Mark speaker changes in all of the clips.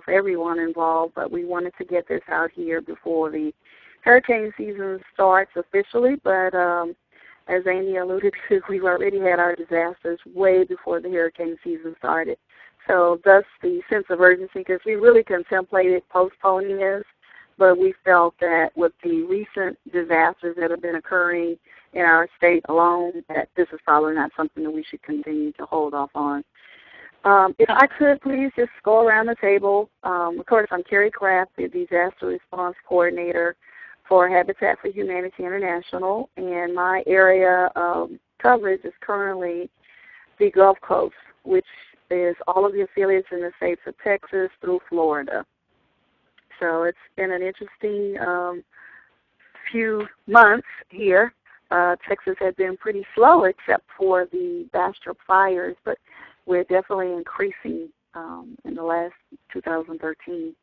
Speaker 1: for everyone involved, but we wanted to get this out here before the hurricane season starts officially. But as Amy alluded to, we've already had our disasters way before the hurricane season started. So thus the sense of urgency, because we really contemplated postponing this, but we felt that with the recent disasters that have been occurring in our state alone, that this is probably not something that we should continue to hold off on. If I could please just go around the table. Of course, I'm Carrie Kraft, the Disaster Response Coordinator for Habitat for Humanity International, and my area of coverage is currently the Gulf Coast, which is all of the affiliates in the states of Texas through Florida. So it's been an interesting few months here. Texas had been pretty slow except for the Bastrop fires, but we're definitely increasing in the last 2013.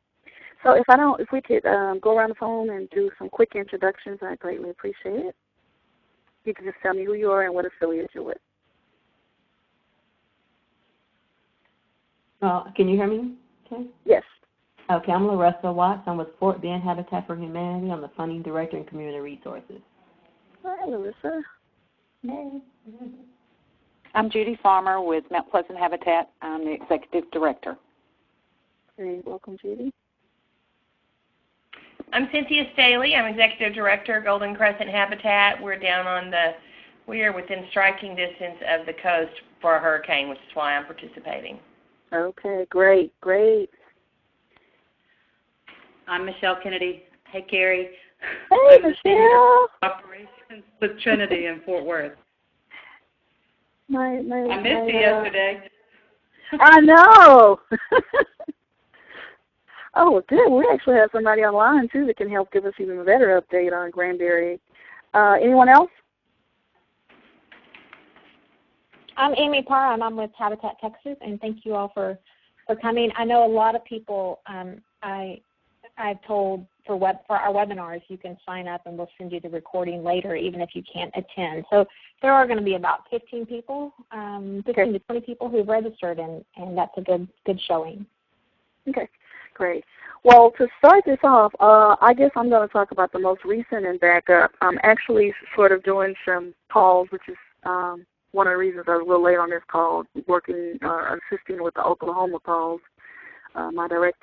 Speaker 1: So if we could go around the phone and do some quick introductions, I'd greatly appreciate it. You can just tell me who you are and what affiliate you're with.
Speaker 2: Can you hear me? Okay.
Speaker 1: Yes.
Speaker 2: Okay, I'm Larissa Watts. I'm with Fort Bend Habitat for Humanity. I'm the Funding Director in Community Resources.
Speaker 1: Hi, Larissa.
Speaker 2: Hey.
Speaker 3: I'm Judy Farmer with Mount Pleasant Habitat. I'm the Executive Director.
Speaker 1: Great. Welcome, Judy.
Speaker 4: I'm Cynthia Staley. I'm Executive Director, Golden Crescent Habitat. We are within striking distance of the coast for a hurricane, which is why I'm participating.
Speaker 1: Okay, great.
Speaker 5: I'm Michelle Kennedy. Hey, Carrie.
Speaker 1: Hey,
Speaker 5: I'm
Speaker 1: Michelle.
Speaker 5: Operations with Trinity in Fort Worth.
Speaker 1: I
Speaker 5: missed you yesterday.
Speaker 1: I know. Oh, good. We actually have somebody online, too, that can help give us even a better update on Granbury. Anyone else?
Speaker 6: I'm Amy Parham. I'm with Habitat Texas, and thank you all for coming. I know a lot of people, I've told for our webinars, you can sign up and we'll send you the recording later, even if you can't attend. So there are going to be about 15 people, 15 to 20 people who've registered, and that's a good showing.
Speaker 1: Okay, great. Well, to start this off, I guess I'm going to talk about the most recent and back up. I'm actually sort of doing some calls, which is one of the reasons I was a little late on this call, assisting with the Oklahoma calls. My direct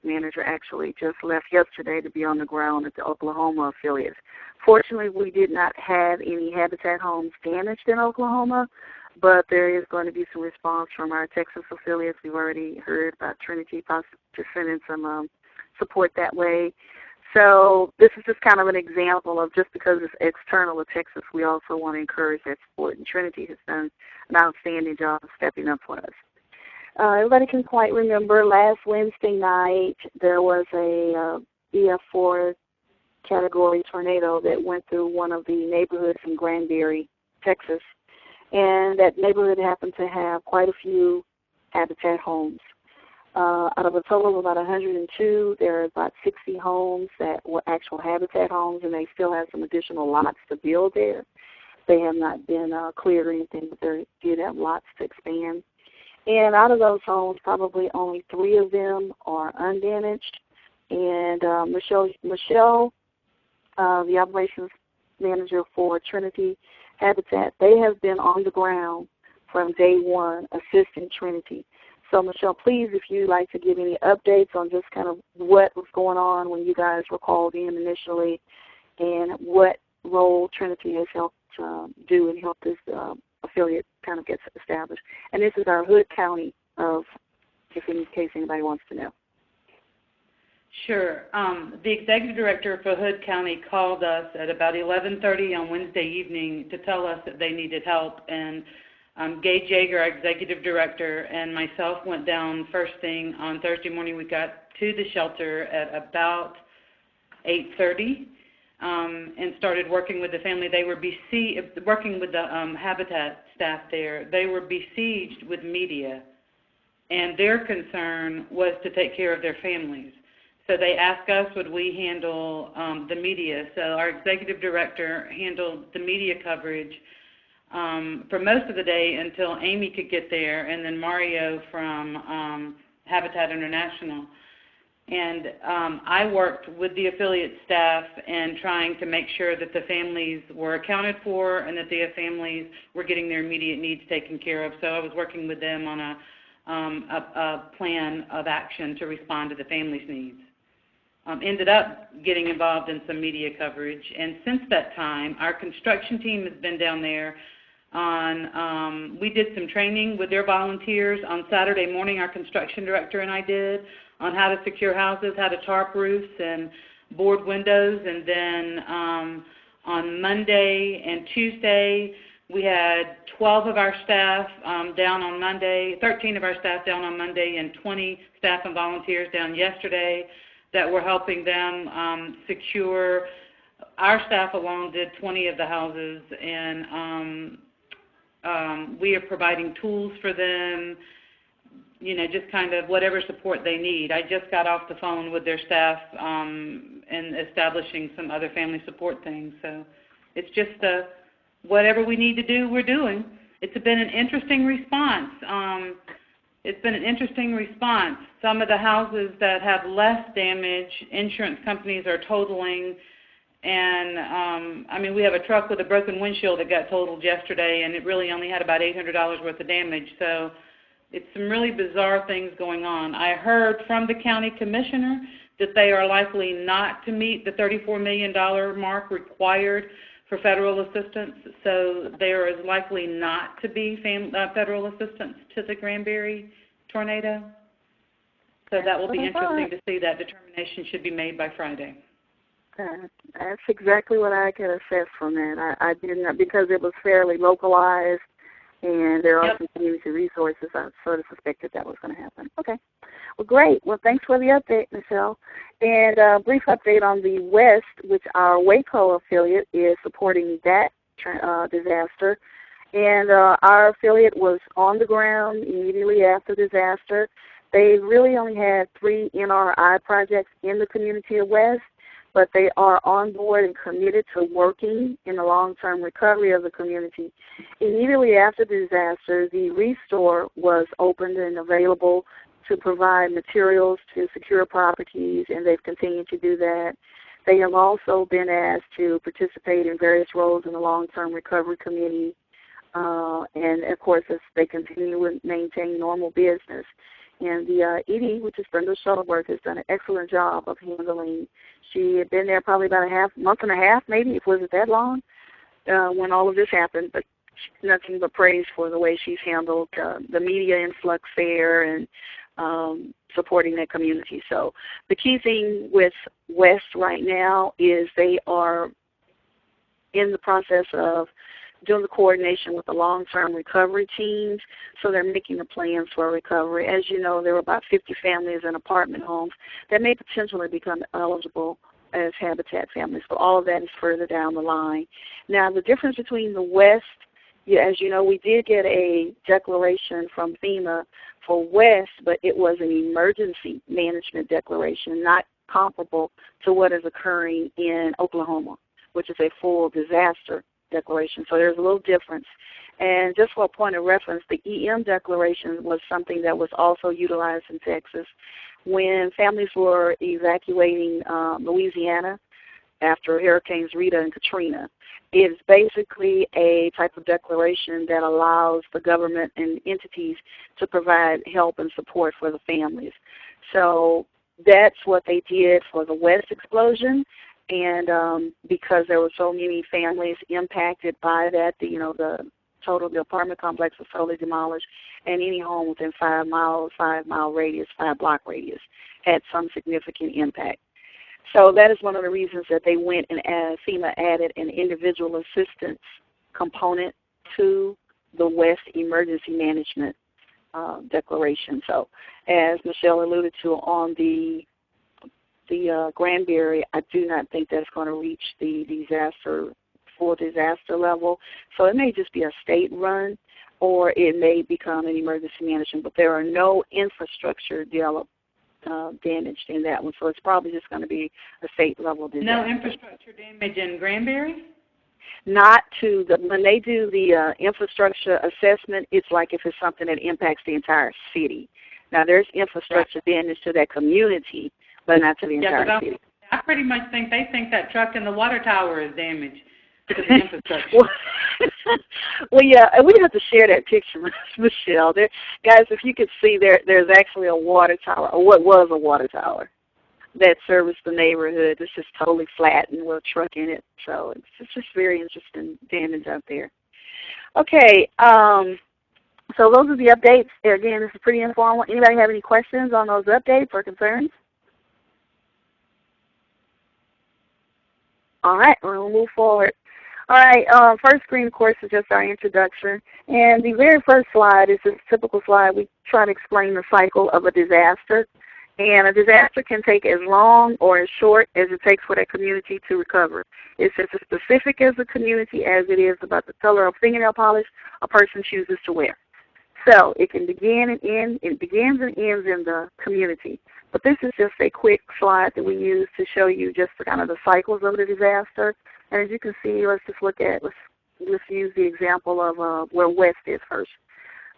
Speaker 1: manager actually just left yesterday to be on the ground at the Oklahoma affiliates. Fortunately, we did not have any habitat homes damaged in Oklahoma, but there is going to be some response from our Texas affiliates. We've already heard about Trinity just sending some support that way. So this is just kind of an example of, just because it's external to Texas, we also want to encourage that support, and Trinity has done an outstanding job of stepping up for us. Everybody can quite remember last Wednesday night there was a EF4 category tornado that went through one of the neighborhoods in Granbury, Texas, and that neighborhood happened to have quite a few habitat homes. Out of a total of about 102, there are about 60 homes that were actual habitat homes, and they still have some additional lots to build there. They have not been cleared or anything, but they did have lots to expand. And out of those homes, probably only 3 of them are undamaged. And Michelle, the operations manager for Trinity Habitat, they have been on the ground from day one assisting Trinity. So, Michelle, please, if you'd like to give any updates on just kind of what was going on when you guys were called in initially, and what role Trinity has helped do and help this affiliate kind of gets established. And this is our Hood County in case anybody wants to know.
Speaker 5: Sure. The executive director for Hood County called us at about 11:30 on Wednesday evening to tell us that they needed help, and Gage Yeager, our executive director, and myself went down first thing on Thursday morning. We got to the shelter at about 8:30 and started working with the family. They were working with the Habitat staff there. They were besieged with media, and their concern was to take care of their families. So they asked us would we handle the media. So our executive director handled the media coverage for most of the day until Amy could get there, and then Mario from Habitat International. And I worked with the affiliate staff and trying to make sure that the families were accounted for and that the families were getting their immediate needs taken care of. So I was working with them on a plan of action to respond to the families' needs. Ended up getting involved in some media coverage, and since that time, our construction team has been down there on, we did some training with their volunteers. On Saturday morning, our construction director and I did, on how to secure houses, how to tarp roofs and board windows. And then on Monday and Tuesday, we had 12 of our staff down on Monday, 13 of our staff down on Monday, and 20 staff and volunteers down yesterday that were helping them secure. Our staff alone did 20 of the houses, and we are providing tools for them, you know, just kind of whatever support they need. I just got off the phone with their staff and establishing some other family support things. So it's just whatever we need to do, we're doing. It's been an interesting response. Some of the houses that have less damage, insurance companies are totaling. And, I mean, we have a truck with a broken windshield that got totaled yesterday, and it really only had about $800 worth of damage. So it's some really bizarre things going on. I heard from the county commissioner that they are likely not to meet the $34 million mark required for federal assistance. So there is likely not to be federal assistance to the Granbury tornado. So that will be interesting to see. That determination should be made by Friday.
Speaker 1: That's exactly what I could assess from that. I didn't, because it was fairly localized and there are some community resources, I sort of suspected that was going to happen. Okay. Well, great. Well, thanks for the update, Michelle. And a brief update on the West, which our Waco affiliate is supporting that disaster. And our affiliate was on the ground immediately after disaster. They really only had 3 NRI projects in the community of West, but they are on board and committed to working in the long-term recovery of the community. Immediately after the disaster, the Restore was opened and available to provide materials to secure properties, and they've continued to do that. They have also been asked to participate in various roles in the long-term recovery committee, and, of course, as they continue to maintain normal business. And the ED, which is Brenda Shuttleworth, has done an excellent job of handling. She had been there probably about a month and a half, maybe, if it wasn't that long, when all of this happened. But nothing but praise for the way she's handled the media influx there and supporting that community. So the key thing with West right now is they are in the process of doing the coordination with the long-term recovery teams, so they're making the plans for recovery. As you know, there were about 50 families in apartment homes that may potentially become eligible as Habitat families, but all of that is further down the line. Now, the difference between the West, as you know, we did get a declaration from FEMA for West, but it was an emergency management declaration, not comparable to what is occurring in Oklahoma, which is a full disaster declaration. So there's a little difference. And just for a point of reference, the EM declaration was something that was also utilized in Texas when families were evacuating Louisiana after Hurricanes Rita and Katrina. It's basically a type of declaration that allows the government and entities to provide help and support for the families. So that's what they did for the West explosion. And because there were so many families impacted by that, the apartment complex was totally demolished, and any home within 5 mile radius, 5-block radius, had some significant impact. So that is one of the reasons that they went and FEMA added an individual assistance component to the West Emergency Management Declaration. So as Michelle alluded to on the Granbury, I do not think that's going to reach the full disaster level. So it may just be a state run, or it may become an emergency management, but there are no infrastructure damaged in that one. So it's probably just going to be a state level disaster.
Speaker 5: No infrastructure damage in Granbury?
Speaker 1: not to the, when they do the infrastructure assessment, it's like if it's something that impacts the entire city. Now, there's infrastructure damage to that community, but not to the entire city.
Speaker 5: I pretty much think they think that truck in the water tower is damaged to the infrastructure.
Speaker 1: Well, yeah, and we have to share that picture, Michelle. There, guys, if you could see, there's actually a water tower, or what was a water tower, that serviced the neighborhood. It's just totally flat and with a truck in it. So it's just very interesting damage out there. Okay, so those are the updates. Again, this is pretty informal. Anybody have any questions on those updates or concerns? All right, we'll move forward. All right, first screen, of course, is just our introduction. And the very first slide is this typical slide. We try to explain the cycle of a disaster. And a disaster can take as long or as short as it takes for that community to recover. It's just as specific as the community as it is about the color of fingernail polish a person chooses to wear. So it can begin and end. It begins and ends in the community. But this is just a quick slide that we use to show you just the kind of the cycles of the disaster. And as you can see, let's just look at, let's use the example of where West is first.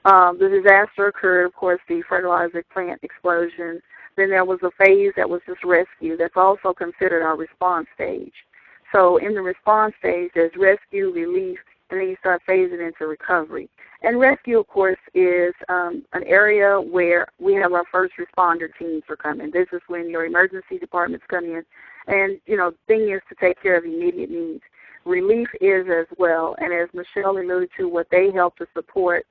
Speaker 1: The disaster occurred, of course, the fertilizer plant explosion. Then there was a phase that was just rescue. That's also considered our response stage. So in the response stage, there's rescue, relief, and then you start phasing into recovery. And rescue, of course, is an area where we have our first responder teams are coming. This is when your emergency departments come in. And, you know, the thing is to take care of immediate needs. Relief is as well. And as Michelle alluded to, what they help to support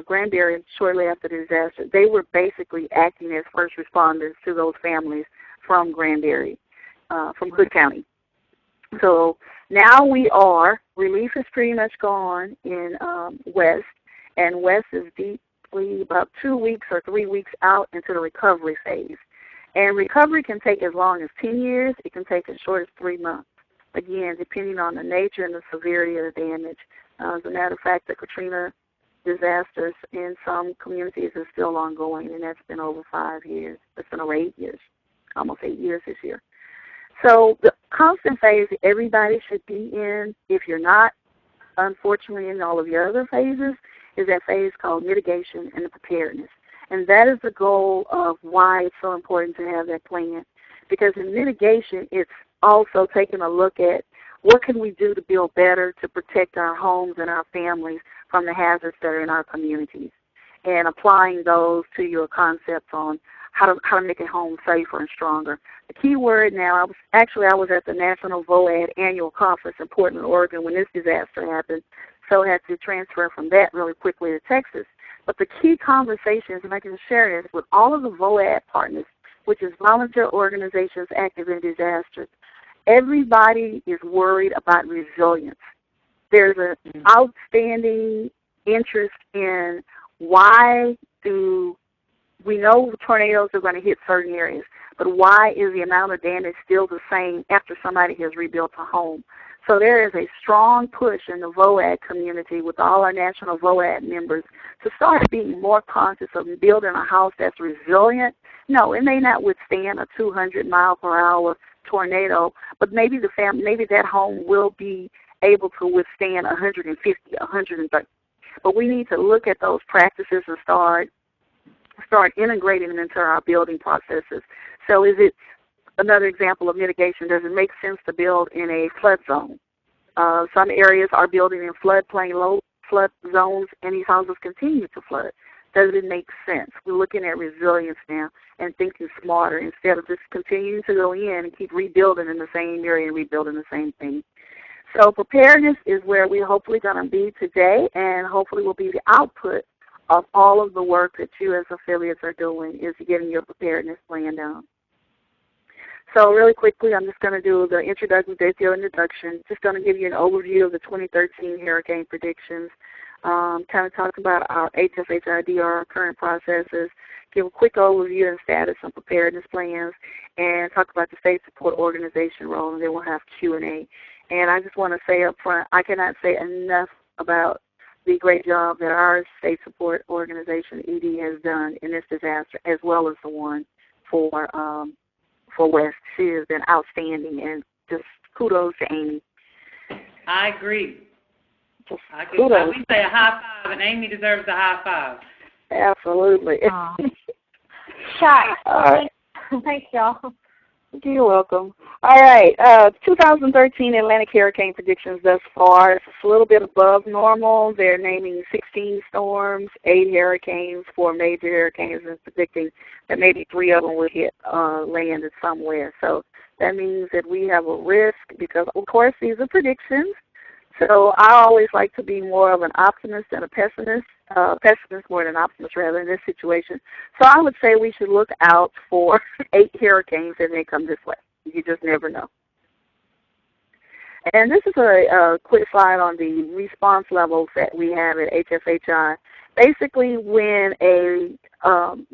Speaker 1: Granbury shortly after the disaster, they were basically acting as first responders to those families from Granbury, from Hood County. So now relief is pretty much gone in West, and West is deeply about 2 weeks or 3 weeks out into the recovery phase. And recovery can take as long as 10 years. It can take as short as 3 months, again, depending on the nature and the severity of the damage. As a matter of fact, the Katrina disasters in some communities is still ongoing, and that's been over 5 years. It's been over 8 years, almost 8 years this year. So the constant phase everybody should be in, if you're not, unfortunately, in all of your other phases, is that phase called mitigation and preparedness. And that is the goal of why it's so important to have that plan. Because in mitigation, it's also taking a look at what can we do to build better to protect our homes and our families from the hazards that are in our communities, and applying those to your concepts on how to make a home safer and stronger. The key word now, I was at the National VOAD annual conference in Portland, Oregon when this disaster happened, so I had to transfer from that really quickly to Texas. But the key conversations, and I can share this with all of the VOAD partners, which is volunteer organizations active in disasters, everybody is worried about resilience. There's an outstanding interest in why do we know tornadoes are going to hit certain areas, but why is the amount of damage still the same after somebody has rebuilt a home? So there is a strong push in the VOAD community with all our national VOAD members to start being more conscious of building a house that's resilient. No, it may not withstand a 200-mile-per-hour tornado, but maybe that home will be able to withstand 150, 130. But we need to look at those practices and start integrating them into our building processes. So is it another example of mitigation? Does it make sense to build in a flood zone? Some areas are building in floodplain, low flood zones, and these houses continue to flood. Does it make sense? We're looking at resilience now and thinking smarter instead of just continuing to go in and keep rebuilding in the same area and rebuilding the same thing. So preparedness is where we're hopefully going to be today, and hopefully will be the output of all of the work that you as affiliates are doing, is getting your preparedness plan down. So really quickly, I'm just going to do the introduction, just going to give you an overview of the 2013 hurricane predictions, kind of talk about our HFHIDR, our current processes, give a quick overview and status on preparedness plans, and talk about the state support organization role, and then we'll have Q&A. And I just want to say up front, I cannot say enough about the great job that our state support organization, ED, has done in this disaster, as well as the one for West. She has been outstanding, and just kudos to Amy.
Speaker 5: I agree.
Speaker 1: Just
Speaker 5: I
Speaker 1: kudos.
Speaker 5: we say a high five, and Amy deserves a high five.
Speaker 1: Absolutely.
Speaker 6: Shucks.
Speaker 1: All right.
Speaker 6: Thanks, y'all.
Speaker 1: You're welcome. All right. 2013 Atlantic hurricane predictions thus far. It's a little bit above normal. They're naming 16 storms, 8 hurricanes, 4 major hurricanes, and predicting that maybe 3 of them will hit land somewhere. So that means that we have a risk because, of course, these are predictions. So I always like to be more of an optimist than a pessimist. Pessimist more than optimist, rather, in this situation. So I would say we should look out for 8 hurricanes that may come this way. You just never know. And this is a quick slide on the response levels that we have at HFHI. Basically, when a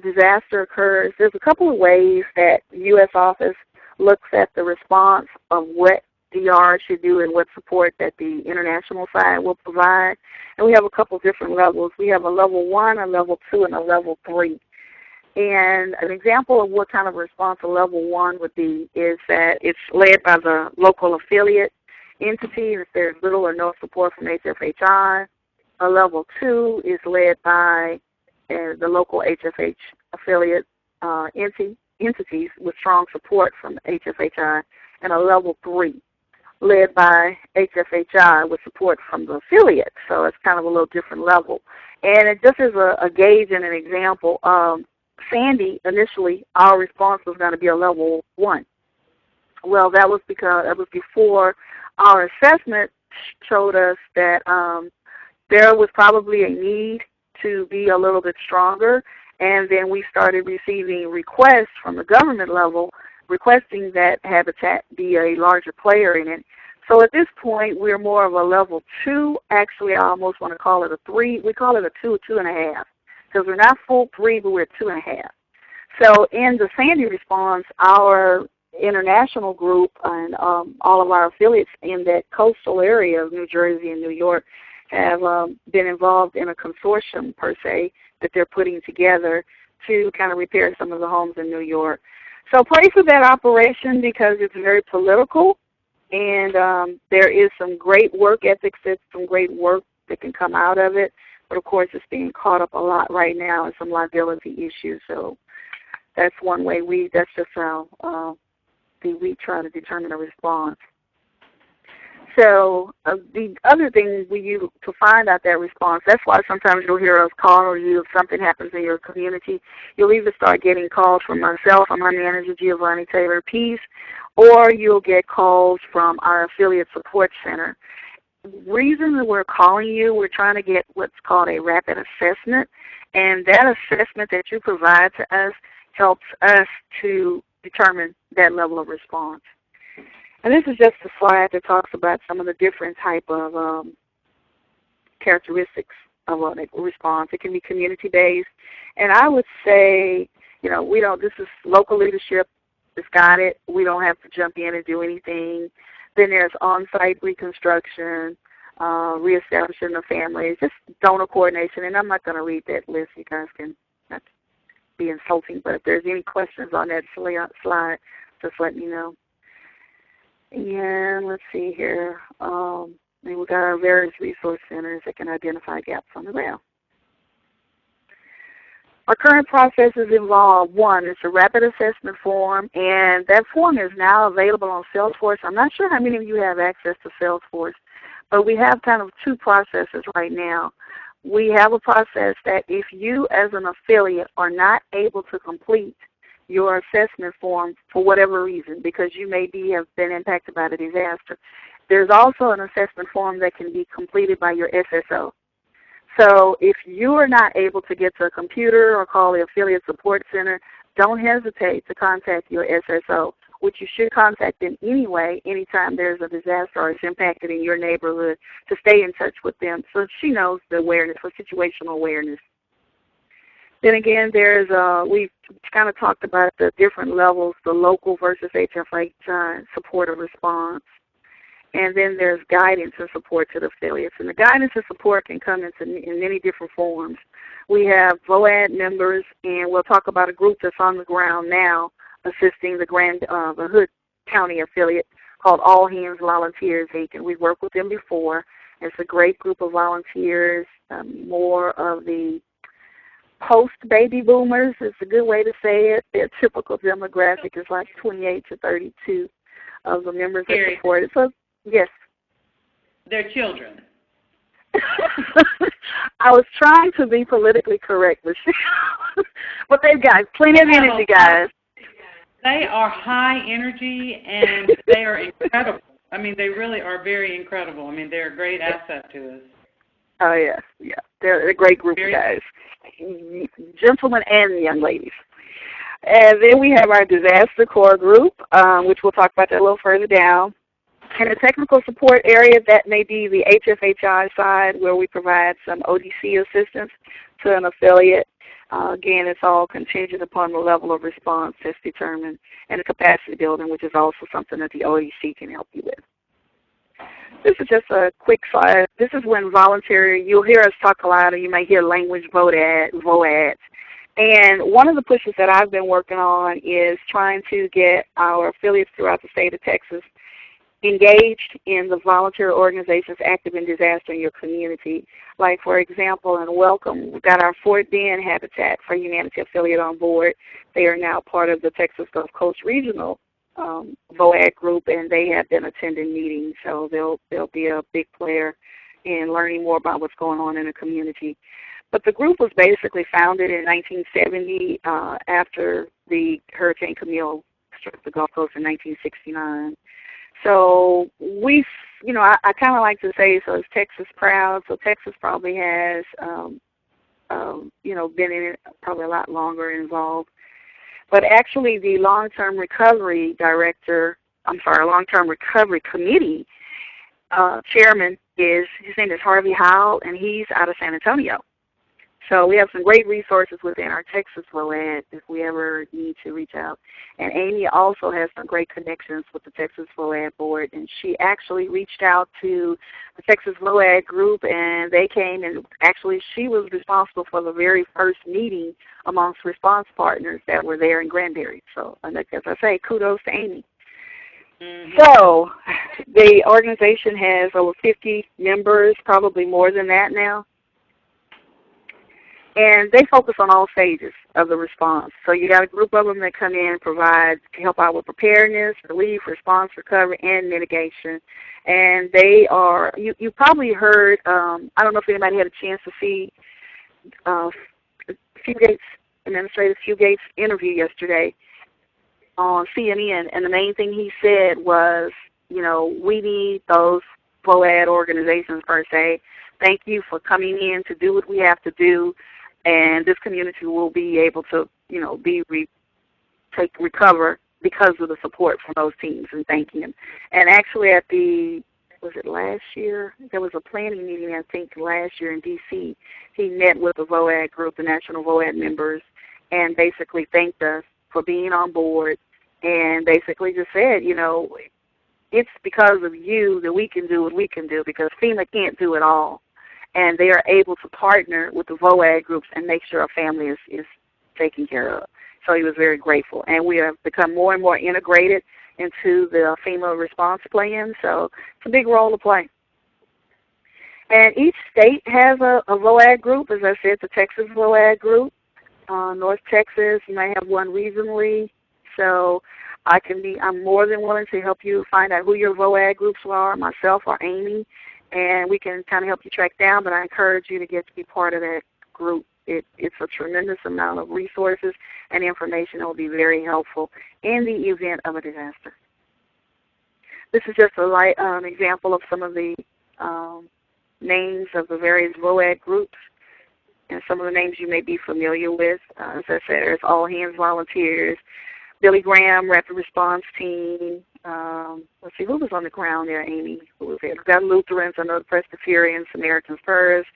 Speaker 1: disaster occurs, there's a couple of ways that the U.S. office looks at the response of what DR should do and what support that the international side will provide. And we have a couple different levels. We have a level 1, a level 2, and a level 3. And an example of what kind of response a level 1 would be is that it's led by the local affiliate entity if there's little or no support from HFHI. A level 2 is led by the local HFH affiliate entities with strong support from HFHI. And a level 3 led by HFHI with support from the affiliate. So it's kind of a little different level. And it just is a gauge and an example. Sandy, initially, our response was going to be a level 1. Well, that was because it was before our assessment showed us that there was probably a need to be a little bit stronger, and then we started receiving requests from the government level requesting that Habitat be a larger player in it. So at this point, we're more of a level 2. Actually, I almost want to call it a 3. We call it a 2, 2.5, because we're not full 3, but we're 2.5. So in the Sandy response, our international group and all of our affiliates in that coastal area of New Jersey and New York have been involved in a consortium, per se, that they're putting together to kind of repair some of the homes in New York. So pray for that operation because it's very political, and there is some great work ethics, some great work that can come out of it. But, of course, it's being caught up a lot right now in some liability issues. So that's one way that's just how we try to determine a response. So the other thing we use to find out that response, that's why sometimes you'll hear us call or if something happens in your community, you'll either start getting calls from myself, I'm my manager, Giovanni Taylor Peace, or you'll get calls from our affiliate support center. The reason that we're calling you, we're trying to get what's called a rapid assessment, and that assessment that you provide to us helps us to determine that level of response. And this is just a slide that talks about some of the different type of characteristics of a response. It can be community-based. And I would say, this is local leadership that's got it. We don't have to jump in and do anything. Then there's on-site reconstruction, reestablishing the families, just donor coordination. And I'm not going to read that list. You guys can not be insulting. But if there's any questions on that slide, just let me know. And let's see here. We've got our various resource centers that can identify gaps on the ground. Our current processes involve, 1, it's a rapid assessment form, and that form is now available on Salesforce. I'm not sure how many of you have access to Salesforce, but we have kind of 2 processes right now. We have a process that if you as an affiliate are not able to complete your assessment form for whatever reason, because you may have been impacted by the disaster, there's also an assessment form that can be completed by your SSO. So if you are not able to get to a computer or call the affiliate support center, don't hesitate to contact your SSO, which you should contact them anyway anytime there's a disaster or it's impacted in your neighborhood, to stay in touch with them so she knows the awareness for situational awareness. Then again, we've kind of talked about the different levels, the local versus HFHI support or response. And then there's guidance and support to the affiliates. And the guidance and support can come in many different forms. We have VOAD members, and we'll talk about a group that's on the ground now assisting the Hood County affiliate called All Hands Volunteers Inc., and we've worked with them before. It's a great group of volunteers, more of the post-baby boomers is a good way to say it. Their typical demographic is like 28 to 32 of the members that support it. So, yes.
Speaker 5: They're children.
Speaker 1: I was trying to be politically correct, but they've got plenty of energy, guys.
Speaker 5: They are high energy, and they are incredible. I mean, they really are very incredible. I mean, they're a great asset to us.
Speaker 1: Oh, yes, yeah. They're a great group of guys, gentlemen and young ladies. And then we have our disaster core group, which we'll talk about that a little further down. In the technical support area, that may be the HFHI side, where we provide some ODC assistance to an affiliate. Again, it's all contingent upon the level of response that's determined, and the capacity building, which is also something that the ODC can help you with. This is just a quick slide. This is when voluntary, you'll hear us talk a lot, or you may hear language VOADs. And one of the pushes that I've been working on is trying to get our affiliates throughout the state of Texas engaged in the volunteer organizations active in disaster in your community. Like, for example, in Welcome, we've got our Fort Bend Habitat for Humanity affiliate on board. They are now part of the Texas Gulf Coast Regional VOAD group, and they have been attending meetings, so they'll be a big player in learning more about what's going on in the community. But the group was basically founded in 1970 after the Hurricane Camille struck the Gulf Coast in 1969. So we, I kind of like to say, so is Texas proud? So Texas probably has, been in it probably a lot longer involved. But actually the long-term recovery committee chairman his name is Harvey Howell, and he's out of San Antonio. So we have some great resources within our Texas VOAD if we ever need to reach out. And Amy also has some great connections with the Texas VOAD board, and she actually reached out to the Texas VOAD group, and they came, and actually she was responsible for the very first meeting amongst response partners that were there in Granbury. So, as I say, kudos to Amy. Mm-hmm. So the organization has over 50 members, probably more than that now. And they focus on all stages of the response. So you got a group of them that come in and provide, help out with preparedness, relief, response, recovery, and mitigation. And they are, you probably heard, I don't know if anybody had a chance to see Administrator Fugate's interview yesterday on CNN, and the main thing he said was, we need those VOAD organizations per se. Thank you for coming in to do what we have to do. And this community will be able to, recover because of the support from those teams, and thanking them. And actually at was it last year? There was a planning meeting, I think, last year in D.C. He met with the VOAD group, the national VOAD members, and basically thanked us for being on board, and basically just said, it's because of you that we can do what we can do, because FEMA can't do it all. And they are able to partner with the VOAD groups and make sure our family is taken care of. So he was very grateful. And we have become more and more integrated into the FEMA response plan, so it's a big role to play. And each state has a VOAD group. As I said, the Texas VOAD group. North Texas, you may have one regionally. So I'm more than willing to help you find out who your VOAD groups are, myself or Amy. And we can kind of help you track down, but I encourage you to get to be part of that group. It's a tremendous amount of resources and information that will be very helpful in the event of a disaster. This is just an example of some of the names of the various VOAD groups and some of the names you may be familiar with. As I said, there's All Hands Volunteers, Billy Graham Rapid Response Team. Let's see, who was on the ground there, Amy? Who was there? We've got Lutherans, I know the Presbyterians, Samaritans First,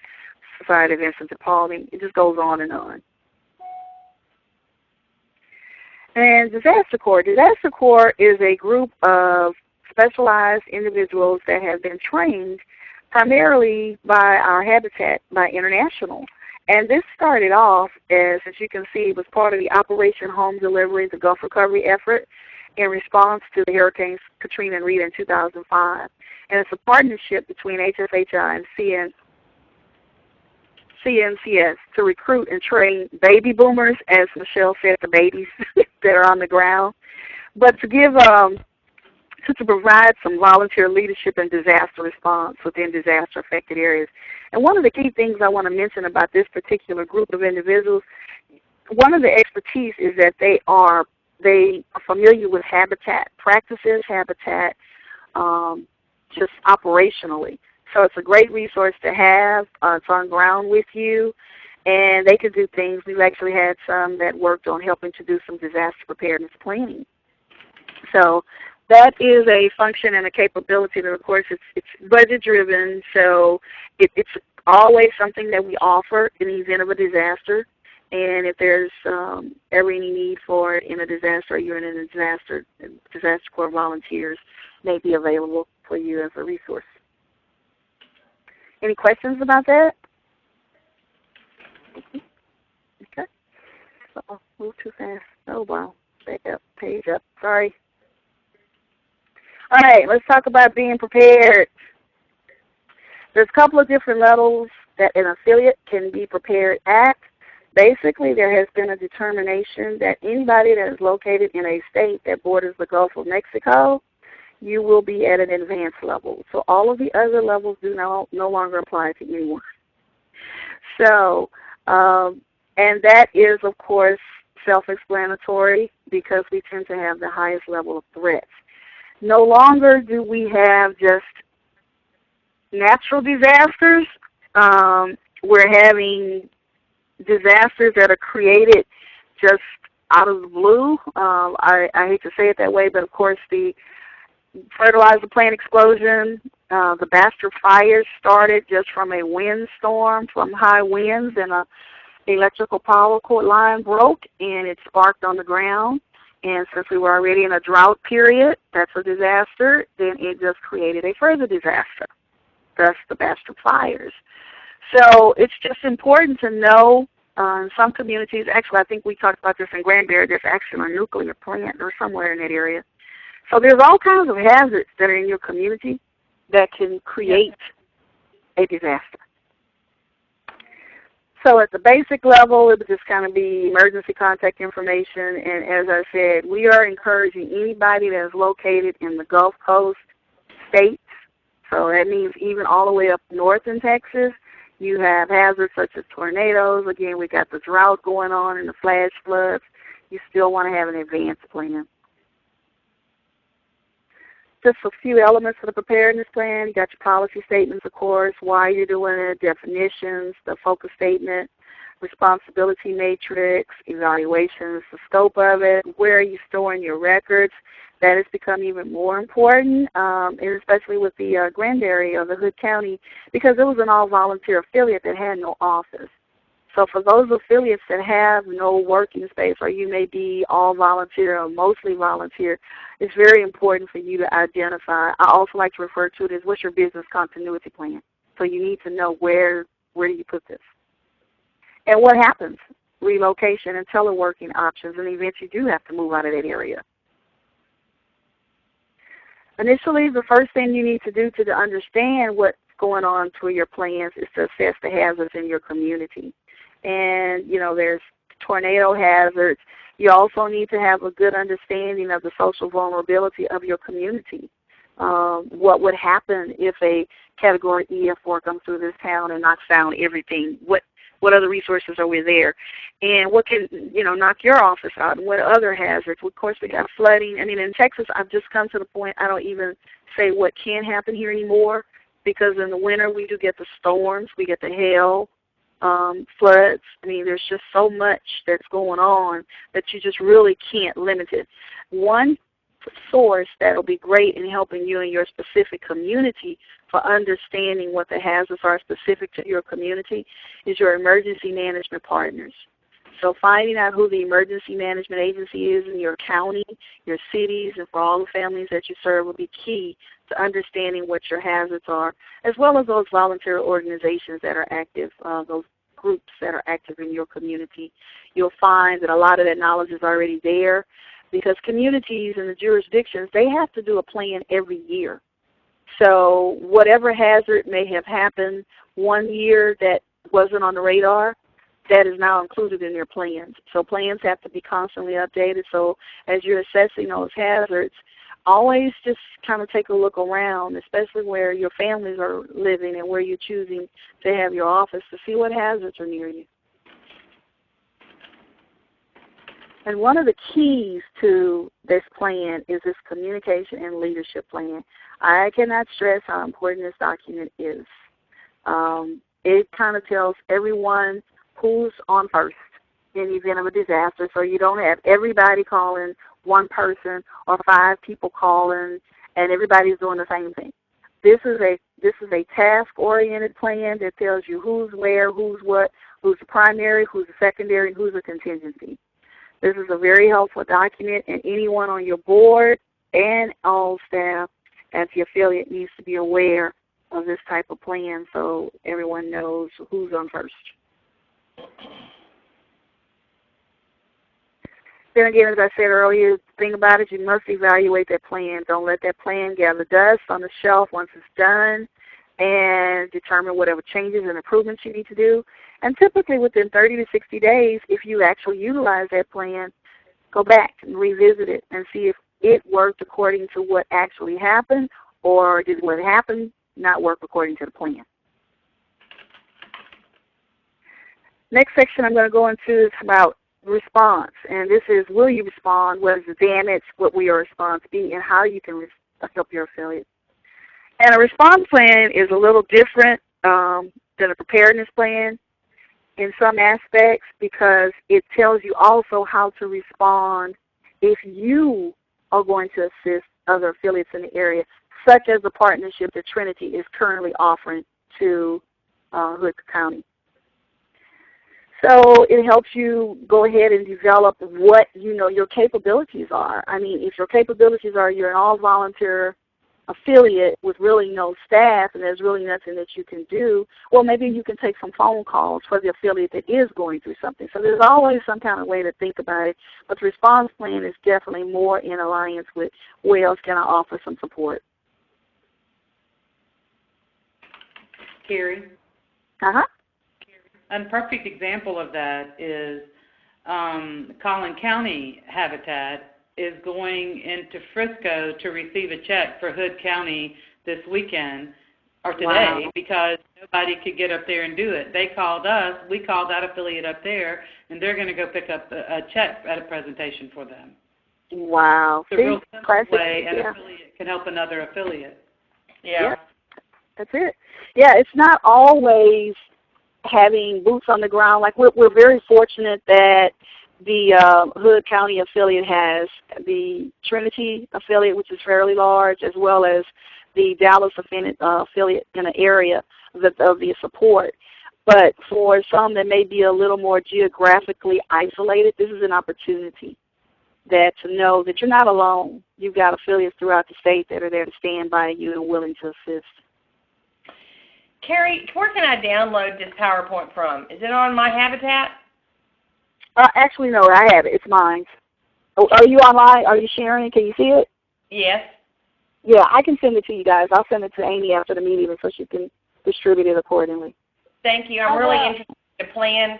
Speaker 1: Society of Vincent de Paul. It just goes on and on. And Disaster Corps. Disaster Corps is a group of specialized individuals that have been trained primarily by our Habitat, by International. And this started off as you can see, was part of the Operation Home Delivery, the Gulf Recovery effort. in response to the Hurricanes Katrina and Rita in 2005. And it's a partnership between HSHI and CNCS to recruit and train baby boomers, as Michelle said, the babies that are on the ground, but to give to provide some volunteer leadership and disaster response within disaster-affected areas. And one of the key things I want to mention about this particular group of individuals, one of the expertise is that they are familiar with habitat practices, habitat just operationally. So it's a great resource to have. It's on ground with you, and they can do things. We've actually had some that worked on helping to do some disaster preparedness planning. So that is a function and a capability that, of course, it's budget-driven, so it's always something that we offer in the event of a disaster. And if there's ever any need for it in a disaster, or you're in a disaster corps volunteers may be available for you as a resource. Any questions about that? Okay. So I'll move too fast. Oh, wow. Back up, page up. Sorry. All right, let's talk about being prepared. There's a couple of different levels that an affiliate can be prepared at. Basically, there has been a determination that anybody that is located in a state that borders the Gulf of Mexico, you will be at an advanced level. So all of the other levels do no longer apply to anyone. So, and that is, of course, self-explanatory because we tend to have the highest level of threats. No longer do we have just natural disasters. We're having disasters that are created just out of the blue. I hate to say it that way, but of course the fertilizer plant explosion, the Bastrop fires started just from a windstorm, from high winds, and an electrical power cord line broke and it sparked on the ground. And since we were already in a drought period, that's a disaster, then it just created a further disaster, thus the Bastrop fires. So it's just important to know in some communities, actually I think we talked about this in Granbury, there's actually a nuclear plant or somewhere in that area. So there's all kinds of hazards that are in your community that can create a disaster. So at the basic level, it would just kind of be emergency contact information. And as I said, we are encouraging anybody that is located in the Gulf Coast states, so that means even all the way up north in Texas, you have hazards such as tornadoes. Again, we got the drought going on and the flash floods. You still want to have an advanced plan. Just a few elements of the preparedness plan. You got your policy statements, of course, why you're doing it, definitions, the focus statement, responsibility matrix, evaluations, the scope of it, where are you storing your records. That has become even more important, and especially with the Granbury of the Hood County, because it was an all-volunteer affiliate that had no office. So for those affiliates that have no working space, or you may be all volunteer or mostly volunteer, it's very important for you to identify. I also like to refer to it as what's your business continuity plan. So you need to know where do you put this. And what happens? Relocation and teleworking options in the event you do have to move out of that area. Initially, the first thing you need to do to understand what's going on to your plans is to assess the hazards in your community. And, you know, there's tornado hazards. You also need to have a good understanding of the social vulnerability of your community. What would happen if a Category EF4 comes through this town and knocks down everything? What other resources are there? And what can, knock your office out? And what other hazards? Of course, we got flooding. I mean, in Texas, I've just come to the point I don't even say what can happen here anymore, because in the winter we do get the storms, we get the hail, floods. I mean, there's just so much that's going on that you just really can't limit it. One source that will be great in helping you in your specific community for understanding what the hazards are specific to your community is your emergency management partners. So finding out who the emergency management agency is in your county, your cities, and for all the families that you serve will be key to understanding what your hazards are, as well as those volunteer organizations that are active, those groups that are active in your community. You'll find that a lot of that knowledge is already there, because communities and the jurisdictions, they have to do a plan every year. So whatever hazard may have happened one year that wasn't on the radar, that is now included in their plans. So plans have to be constantly updated. So as you're assessing those hazards, always just kind of take a look around, especially where your families are living and where you're choosing to have your office, to see what hazards are near you. And one of the keys to this plan is this communication and leadership plan. I cannot stress how important this document is. It kind of tells everyone who's on first in the event of a disaster, so you don't have everybody calling one person or 5 people calling and everybody's doing the same thing. This is a task-oriented plan that tells you who's where, who's what, who's the primary, who's the secondary, and who's the contingency. This is a very helpful document, and anyone on your board and all staff at the affiliate needs to be aware of this type of plan so everyone knows who's on first. Then again, as I said earlier, the thing about it, you must evaluate that plan. Don't let that plan gather dust on the shelf once it's done, and determine whatever changes and improvements you need to do. And typically within 30 to 60 days, if you actually utilize that plan, go back and revisit it and see if it worked according to what actually happened, or did what happened not work according to the plan. Next section I'm going to go into is about response, and this is, will you respond, what is the damage, what will your response be, and how you can help your affiliate. And a response plan is a little different than a preparedness plan in some aspects, because it tells you also how to respond if you are going to assist other affiliates in the area, such as the partnership that Trinity is currently offering to Hood County. So it helps you go ahead and develop what your capabilities are. I mean, if your capabilities are you're an all-volunteer affiliate with really no staff and there's really nothing that you can do, well, maybe you can take some phone calls for the affiliate that is going through something. So there's always some kind of way to think about it, but the response plan is definitely more in alliance with where else can I offer some support.
Speaker 5: Carrie?
Speaker 1: Uh-huh.
Speaker 5: A perfect example of that is Collin County Habitat is going into Frisco to receive a check for Hood County this weekend, or today,
Speaker 1: Wow.
Speaker 5: because nobody could get up there and do it. They called us, we called that affiliate up there, and they're going to go pick up a check at a presentation for them.
Speaker 1: Wow.
Speaker 5: It's a real simple
Speaker 1: classic,
Speaker 5: way an
Speaker 1: yeah.
Speaker 5: affiliate can help another affiliate.
Speaker 4: Yeah.
Speaker 1: That's it. Yeah, it's not always having boots on the ground. Like we're very fortunate that the Hood County affiliate has the Trinity affiliate, which is fairly large, as well as the Dallas affiliate in the area of the support. But for some that may be a little more geographically isolated, this is an opportunity to know that you're not alone. You've got affiliates throughout the state that are there to stand by you and willing to assist.
Speaker 4: Carrie, where can I download this PowerPoint from? Is it on My Habitat?
Speaker 1: Actually, no, I have it. It's mine. Oh, are you online? Are you sharing? Can you see it?
Speaker 4: Yes.
Speaker 1: Yeah, I can send it to you guys. I'll send it to Amy after the meeting so she can distribute it accordingly.
Speaker 4: Thank you. I'm really interested in the plan,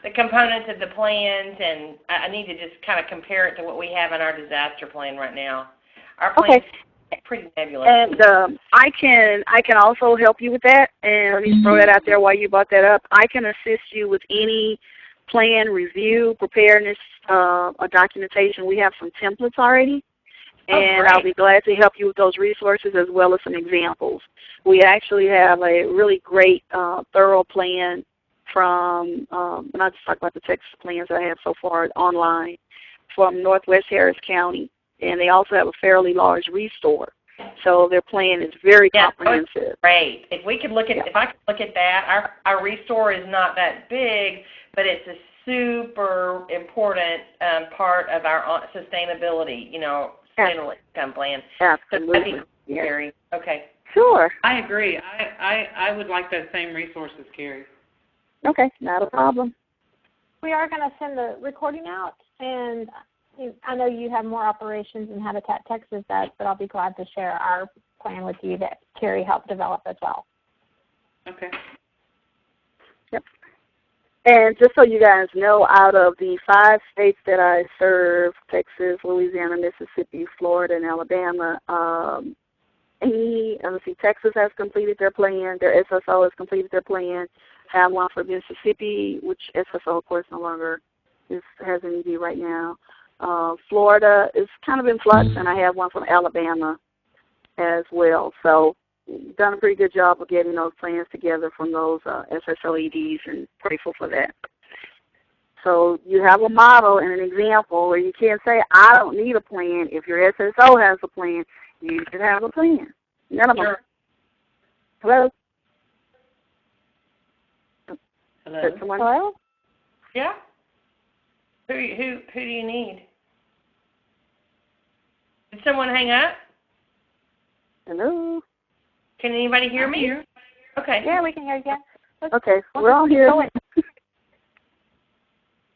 Speaker 4: the components of the plans, and I need to just kind of compare it to what we have in our disaster plan right now. Our plan is pretty nebulous.
Speaker 1: And I can also help you with that. And let me throw that out there while you brought that up. I can assist you with any plan review, preparedness, or documentation. We have some templates already. And I'll be glad to help you with those resources as well as some examples. We actually have a really great, thorough plan from, and I'll just talk about the Texas plans that I have so far online, from Northwest Harris County. And they also have a fairly large restore. So their plan is very comprehensive.
Speaker 4: Great. If we could look at, if I could look at that, our restore is not that big, but it's a super important part of our sustainability, sustainable income plan.
Speaker 1: Absolutely.
Speaker 4: Carrie. Okay.
Speaker 1: Sure.
Speaker 5: I agree. I would like those same resources, Carrie.
Speaker 1: Okay, not a problem.
Speaker 6: We are going to send the recording out, and I know you have more operations than Habitat Texas does, but I'll be glad to share our plan with you that Carrie helped develop as well.
Speaker 5: Okay.
Speaker 1: Yep. And just so you guys know, out of the 5 states that I serve, Texas, Louisiana, Mississippi, Florida, and Alabama, Texas has completed their plan. Their SSO has completed their plan. Have one for Mississippi, which SSO, of course, no longer has an ED right now. Florida is kind of in flux, and I have one from Alabama as well. So done a pretty good job of getting those plans together from those SSO EDs, and grateful for that. So you have a model and an example where you can't say, I don't need a plan. If your SSO has a plan, you should have a plan. None of them.
Speaker 4: Sure.
Speaker 1: Hello?
Speaker 5: Hello?
Speaker 1: Someone?
Speaker 6: Hello?
Speaker 4: Yeah. Who do you need? Did someone hang up?
Speaker 1: Hello?
Speaker 4: Can anybody hear me?
Speaker 5: Here.
Speaker 4: Okay.
Speaker 6: Yeah, we can hear you.
Speaker 1: Okay, we're all here.
Speaker 6: Going.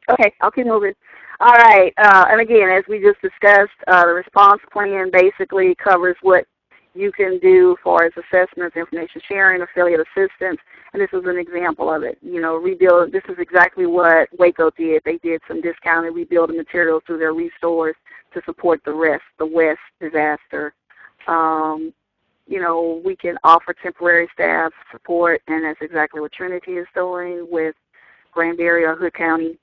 Speaker 1: Okay, I'll keep moving. All right, and again, as we just discussed, the response plan basically covers what you can do as far as assessments, information sharing, affiliate assistance, and this is an example of it. You know, rebuild, this is exactly what Waco did. They did some discounted rebuilding materials through their restores to support the West disaster. You know, we can offer temporary staff support, and that's exactly what Trinity is doing with Granbury or Hood County.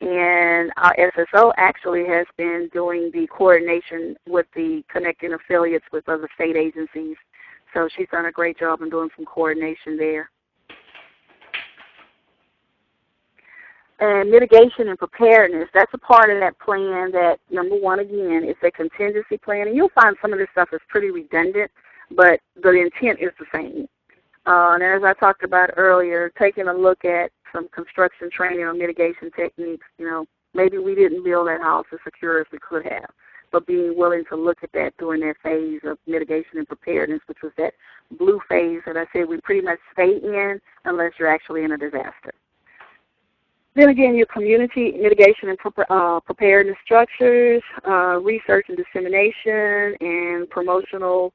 Speaker 1: And our SSO actually has been doing the coordination with the connecting affiliates with other state agencies. So she's done a great job in doing some coordination there. And mitigation and preparedness, that's a part of that plan that, number one, again, is a contingency plan. And you'll find some of this stuff is pretty redundant, but the intent is the same. And as I talked about earlier, taking a look at some construction training or mitigation techniques, you know, maybe we didn't build that house as secure as we could have, but being willing to look at that during that phase of mitigation and preparedness, which was that blue phase that I said we pretty much stay in unless you're actually in a disaster. Then again, your community mitigation and preparedness structures, research and dissemination, and promotional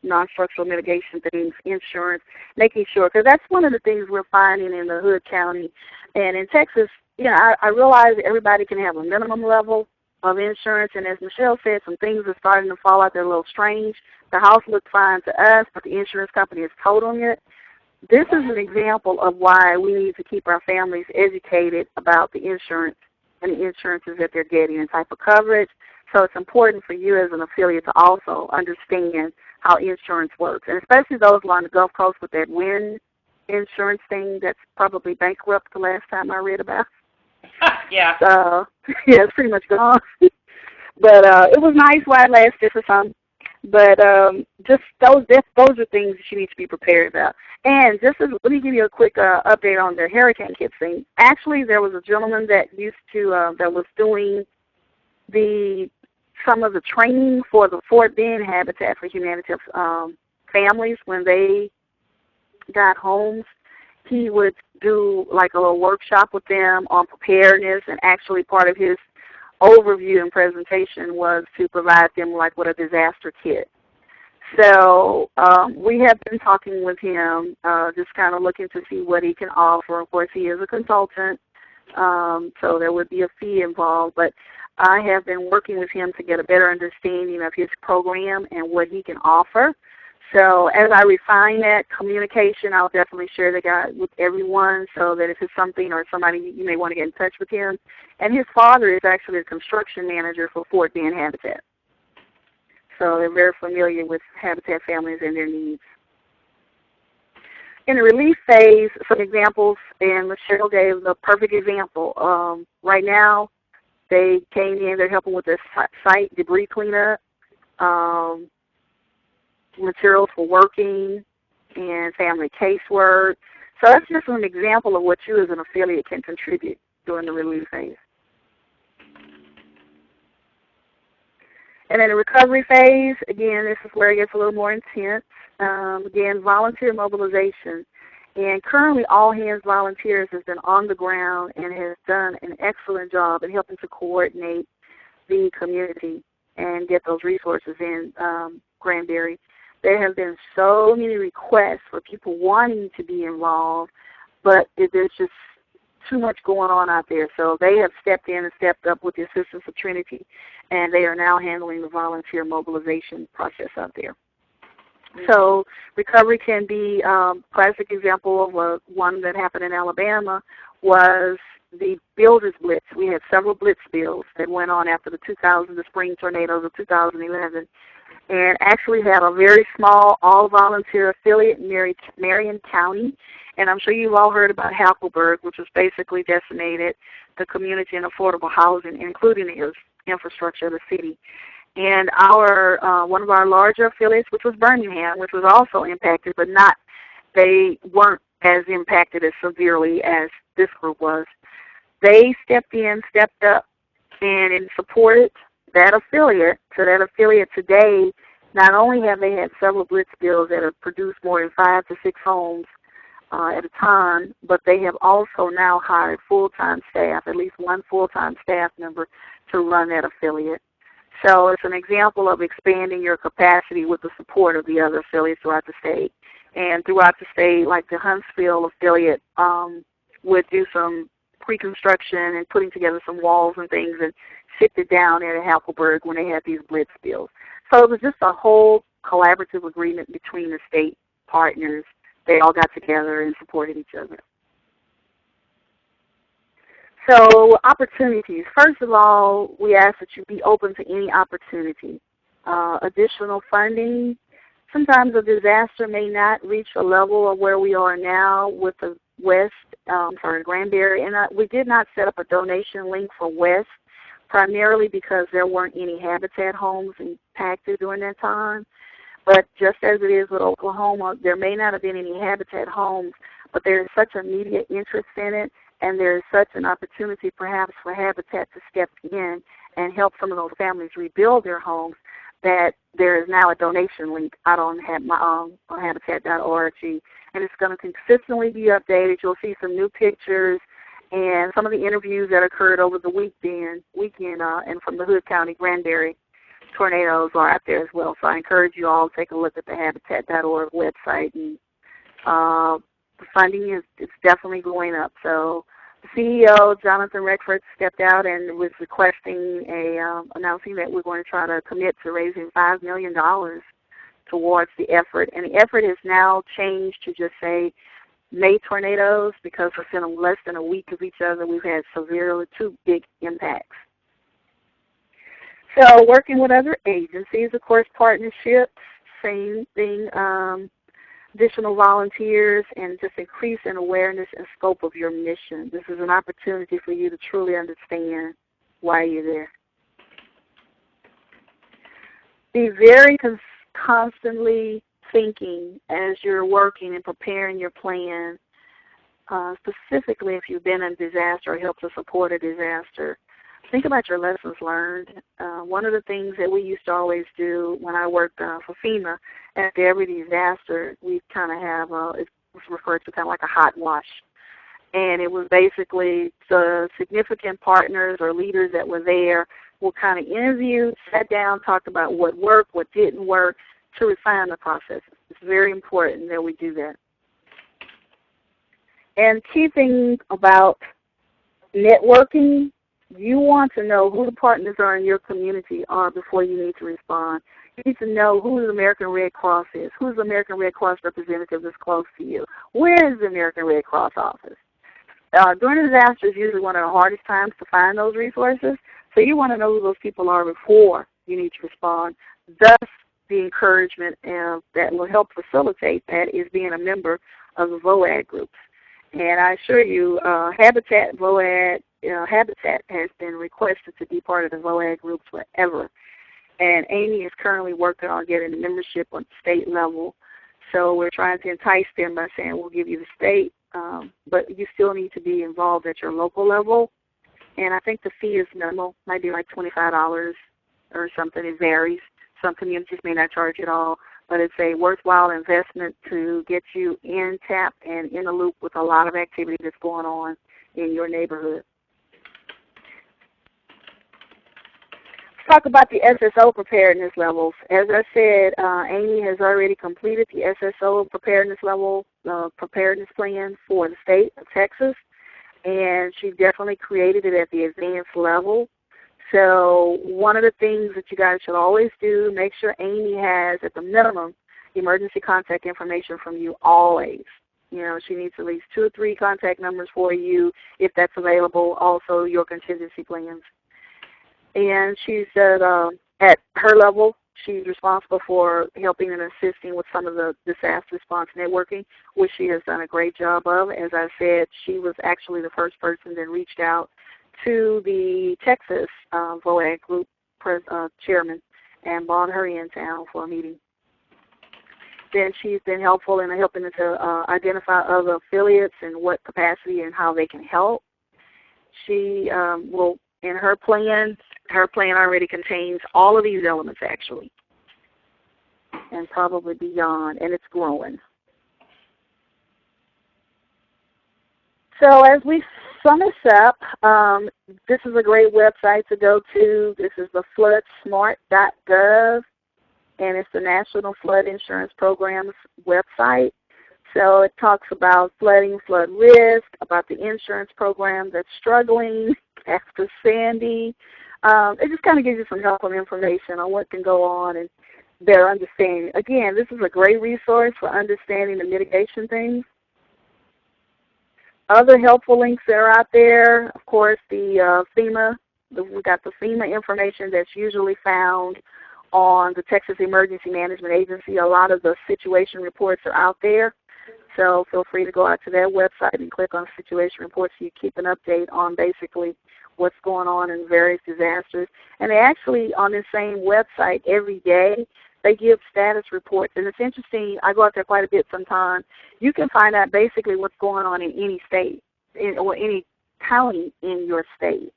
Speaker 1: non-structural mitigation things, insurance, making sure, because that's one of the things we're finding in the Hood County. And in Texas, you know, I realize everybody can have a minimum level of insurance, and as Michelle said, some things are starting to fall out. They're a little strange. The house looked fine to us, but the insurance company is totaling it. This is an example of why we need to keep our families educated about the insurance and the insurances that they're getting and type of coverage. So it's important for you as an affiliate to also understand how insurance works, and especially those along the Gulf Coast with that wind insurance thing that's probably bankrupt the last time I read about.
Speaker 4: Yeah.
Speaker 1: Yeah, it's pretty much gone. But it was nice while it lasted for some. But just those are things that you need to be prepared about. And just let me give you a quick update on the hurricane kit thing. Actually, there was a gentleman that used to that was doing some of the training for the Fort Bend Habitat for Humanity families when they got homes. He would do like a little workshop with them on preparedness, and actually part of his overview and presentation was to provide them like with a disaster kit. So we have been talking with him, just kind of looking to see what he can offer. Of course, he is a consultant, so there would be a fee involved, but I have been working with him to get a better understanding of his program and what he can offer. So as I refine that communication, I'll definitely share the guide with everyone so that if it's something or somebody, you may want to get in touch with him. And his father is actually a construction manager for Fort Bend Habitat. So they're very familiar with Habitat families and their needs. In the relief phase, some examples, and Michelle gave the perfect example. Right now, they came in, they're helping with the site debris cleanup, materials for working, and family casework. So that's just an example of what you as an affiliate can contribute during the relief phase. And then the recovery phase, again, this is where it gets a little more intense. Again, volunteer mobilization. And currently, All Hands Volunteers has been on the ground and has done an excellent job in helping to coordinate the community and get those resources in Granbury. There have been so many requests for people wanting to be involved, but there's just too much going on out there. So they have stepped in and stepped up with the assistance of Trinity, and they are now handling the volunteer mobilization process out there. So recovery can be classic example of one that happened in Alabama was the Builders Blitz. We had several blitz bills that went on after the spring tornadoes of 2011, and actually had a very small all-volunteer affiliate in Marion County. And I'm sure you've all heard about Hackleburg, which was basically decimated the community and affordable housing, including the infrastructure of the city. And our one of our larger affiliates, which was Birmingham, which was also impacted, but they weren't as impacted as severely as this group was. They stepped up, and supported that affiliate. So that affiliate today, not only have they had several blitz bills that have produced more than 5 to 6 homes at a time, but they have also now hired full-time staff, at least one full-time staff member to run that affiliate. So it's an example of expanding your capacity with the support of the other affiliates throughout the state. And throughout the state, like the Huntsville affiliate would do some pre-construction and putting together some walls and things and shipped it down there to Hackleburg when they had these blitz bills. So it was just a whole collaborative agreement between the state partners. They all got together and supported each other. So opportunities. First of all, we ask that you be open to any opportunity. Additional funding. Sometimes a disaster may not reach a level of where we are now with the Granbury. And we did not set up a donation link for West, primarily because there weren't any Habitat homes impacted during that time. But just as it is with Oklahoma, there may not have been any Habitat homes, but there is such immediate interest in it, and there is such an opportunity perhaps for Habitat to step in and help some of those families rebuild their homes, that there is now a donation link out on habitat.org, and it's going to consistently be updated. You'll see some new pictures and some of the interviews that occurred over the weekend and from the Hood County Granbury tornadoes are out there as well. So I encourage you all to take a look at the habitat.org website. And the funding is definitely going up. So the CEO, Jonathan Redford, stepped out and was requesting announcing that we're going to try to commit to raising $5 million towards the effort. And the effort has now changed to just say May tornadoes, because within less than a week of each other, we've had two big impacts. So working with other agencies, of course, partnerships, same thing, additional volunteers, and just increase in awareness and scope of your mission. This is an opportunity for you to truly understand why you're there. Be very constantly thinking as you're working and preparing your plan, specifically if you've been in a disaster or helped to support a disaster. Think about your lessons learned. One of the things that we used to always do when I worked for FEMA, after every disaster, we kind of have, it was referred to kind of like a hot wash. And it was basically the significant partners or leaders that were there were kind of interviewed, sat down, talked about what worked, what didn't work, to refine the process. It's very important that we do that. And key thing about networking, you want to know who the partners are in your community are before you need to respond. You need to know who the American Red Cross is, who's the American Red Cross representative that's close to you. Where is the American Red Cross office? During a disaster is usually one of the hardest times to find those resources, so you want to know who those people are before you need to respond. Thus, the encouragement that will help facilitate that is being a member of the VOAD groups. And I assure you, Habitat has been requested to be part of the VOAD groups forever. And Amy is currently working on getting the membership on the state level. So we're trying to entice them by saying we'll give you the state, but you still need to be involved at your local level. And I think the fee is minimal, might be like $25 or something. It varies. Some communities may not charge at all, but it's a worthwhile investment to get you in tap and in the loop with a lot of activity that's going on in your neighborhood. talk about the SSO preparedness levels. As I said, Amy has already completed the SSO preparedness level, preparedness plan for the state of Texas, and she definitely created it at the advanced level. So one of the things that you guys should always do, make sure Amy has, at the minimum, emergency contact information from you always. You know, she needs at least 2 or 3 contact numbers for you if that's available, also your contingency plans. And she said at her level, she's responsible for helping and assisting with some of the disaster response networking, which she has done a great job of. As I said, she was actually the first person that reached out to the Texas VOAG group chairman and brought her in town for a meeting. Then she's been helpful in helping to identify other affiliates and what capacity and how they can help. She will, in her plan already contains all of these elements actually, and probably beyond, and it's growing. So as we sum this up, this is a great website to go to. This is the floodsmart.gov, and it's the National Flood Insurance Program's website. So it talks about flooding, flood risk, about the insurance program that's struggling after Sandy. It just kind of gives you some helpful information on what can go on and better understanding. Again, this is a great resource for understanding the mitigation things. Other helpful links that are out there, of course, the FEMA. We've got the FEMA information that's usually found on the Texas Emergency Management Agency. A lot of the situation reports are out there. So feel free to go out to their website and click on situation reports so you keep an update on basically what's going on in various disasters. And they actually, on this same website every day, they give status reports. And it's interesting, I go out there quite a bit sometimes. You can find out basically what's going on in any state or any county in your state.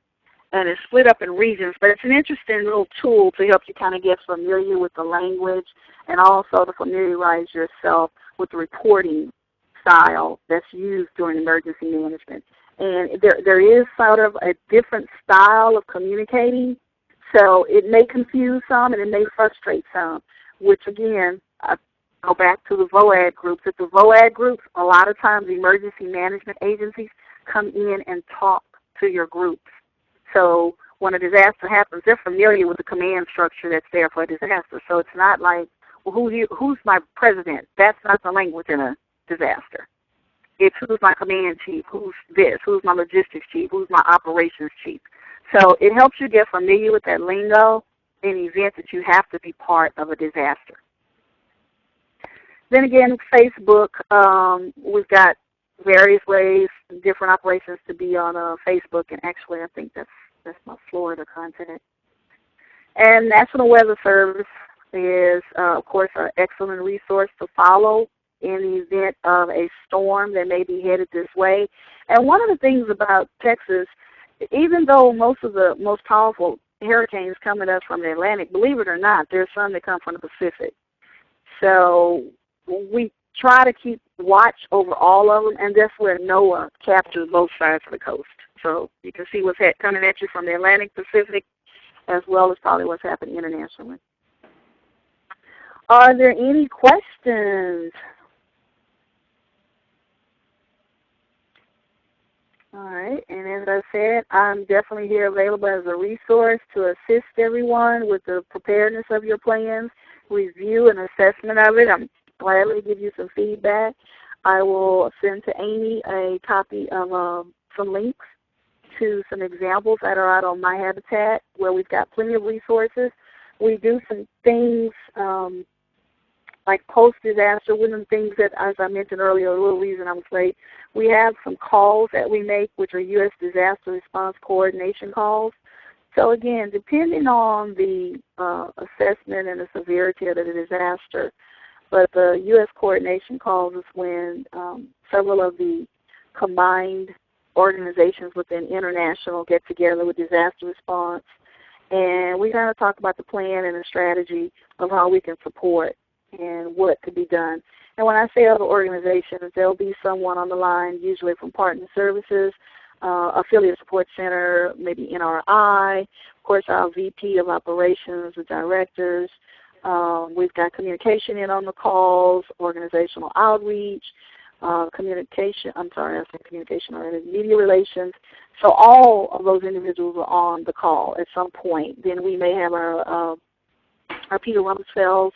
Speaker 1: And it's split up in regions, but it's an interesting little tool to help you kind of get familiar with the language and also to familiarize yourself with the reporting style that's used during emergency management. And there is sort of a different style of communicating, so it may confuse some and it may frustrate some, which again, I go back to the VOAG groups. At the VOAG groups, a lot of times emergency management agencies come in and talk to your groups. So when a disaster happens, they're familiar with the command structure that's there for a disaster. So it's not like, well, who's my president? That's not the language in a disaster. It's who's my command chief, who's this, who's my logistics chief, who's my operations chief. So it helps you get familiar with that lingo in the event that you have to be part of a disaster. Then again, Facebook, we've got various ways, different operations to be on Facebook, and actually I think that's my Florida content. And National Weather Service is, of course, an excellent resource to follow in the event of a storm that may be headed this way. And one of the things about Texas, even though most of the most powerful hurricanes come at us from the Atlantic, believe it or not, there's some that come from the Pacific. So we try to keep watch over all of them, and that's where NOAA captures both sides of the coast. So you can see what's coming at you from the Atlantic, Pacific, as well as probably what's happening internationally. Are there any questions? All right, and as I said, I'm definitely here available as a resource to assist everyone with the preparedness of your plans, review and assessment of it. I'm gladly to give you some feedback. I will send to Amy a copy of some links to some examples that are out on My Habitat, where we've got plenty of resources. We do some things like post-disaster, one of the things that, as I mentioned earlier, a little reason I was late, we have some calls that we make, which are U.S. Disaster Response Coordination calls. So again, depending on the assessment and the severity of the disaster, but the U.S. coordination calls is when several of the combined organizations within international get together with disaster response, and we kind of talk about the plan and the strategy of how we can support and what could be done. And when I say other organizations, there'll be someone on the line, usually from Partner Services, Affiliate Support Center, maybe NRI, of course our VP of Operations, the directors. We've got communication in on the calls, organizational outreach, communication, I'm sorry, I said communication already, media relations. So all of those individuals are on the call at some point. Then we may have our Peter Rumsfeld's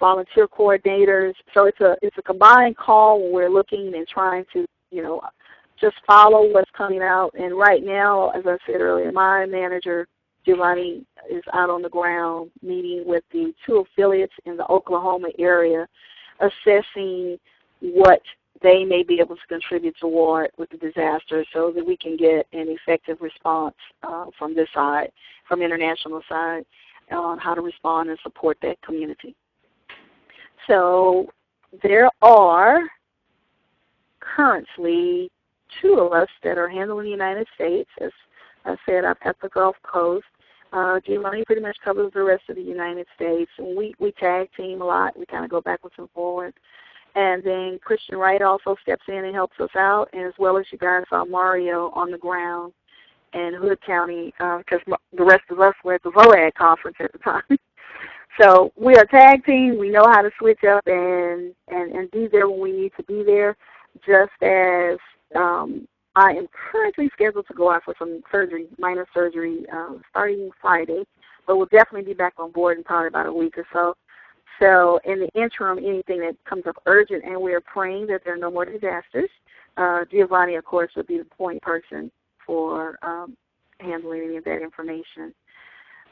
Speaker 1: volunteer coordinators. So it's a combined call where we're looking and trying to, just follow what's coming out. And right now, as I said earlier, my manager, Giovanni, is out on the ground meeting with the 2 affiliates in the Oklahoma area, assessing what they may be able to contribute toward with the disaster so that we can get an effective response from this side, from international side, on how to respond and support that community. So there are currently 2 of us that are handling the United States. As I said, I've got the Gulf Coast. Giovanni pretty much covers the rest of the United States. And we tag team a lot. We kind of go backwards and forwards. And then Christian Wright also steps in and helps us out, and as well as you guys saw Mario on the ground in Hood County, because the rest of us were at the VOAG conference at the time. So we are a tag team. We know how to switch up and be there when we need to be there, just as I am currently scheduled to go out for some surgery, minor surgery, starting Friday, but we'll definitely be back on board in probably about a week or so. So in the interim, anything that comes up urgent, and we are praying that there are no more disasters, Giovanni, of course, would be the point person for handling any of that information.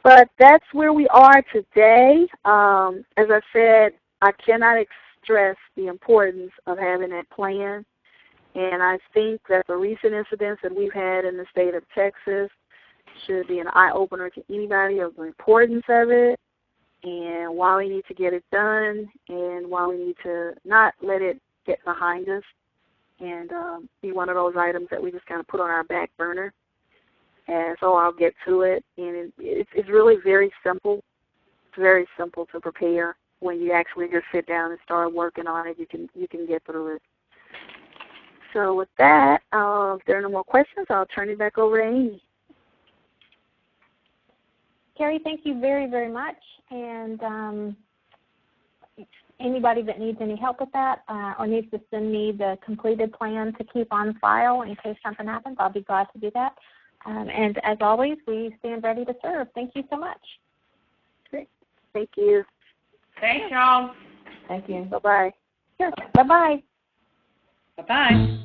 Speaker 1: But that's where we are today. As I said, I cannot stress the importance of having that plan. And I think that the recent incidents that we've had in the state of Texas should be an eye-opener to anybody of the importance of it and why we need to get it done and why we need to not let it get behind us and be one of those items that we just kind of put on our back burner. And so I'll get to it. And it's really very simple. It's very simple to prepare. When you actually just sit down and start working on it, you can get through it. So with that, if there are no more questions, I'll turn it back over to Amy.
Speaker 6: Carrie, thank you very, very much. And anybody that needs any help with that or needs to send me the completed plan to keep on file in case something happens, I'll be glad to do that. And as always, we stand ready to serve. Thank you so much.
Speaker 1: Great. Thank you.
Speaker 4: Thanks, y'all.
Speaker 2: Thank you.
Speaker 1: Bye-bye.
Speaker 6: Sure. Bye-bye.
Speaker 5: Bye-bye.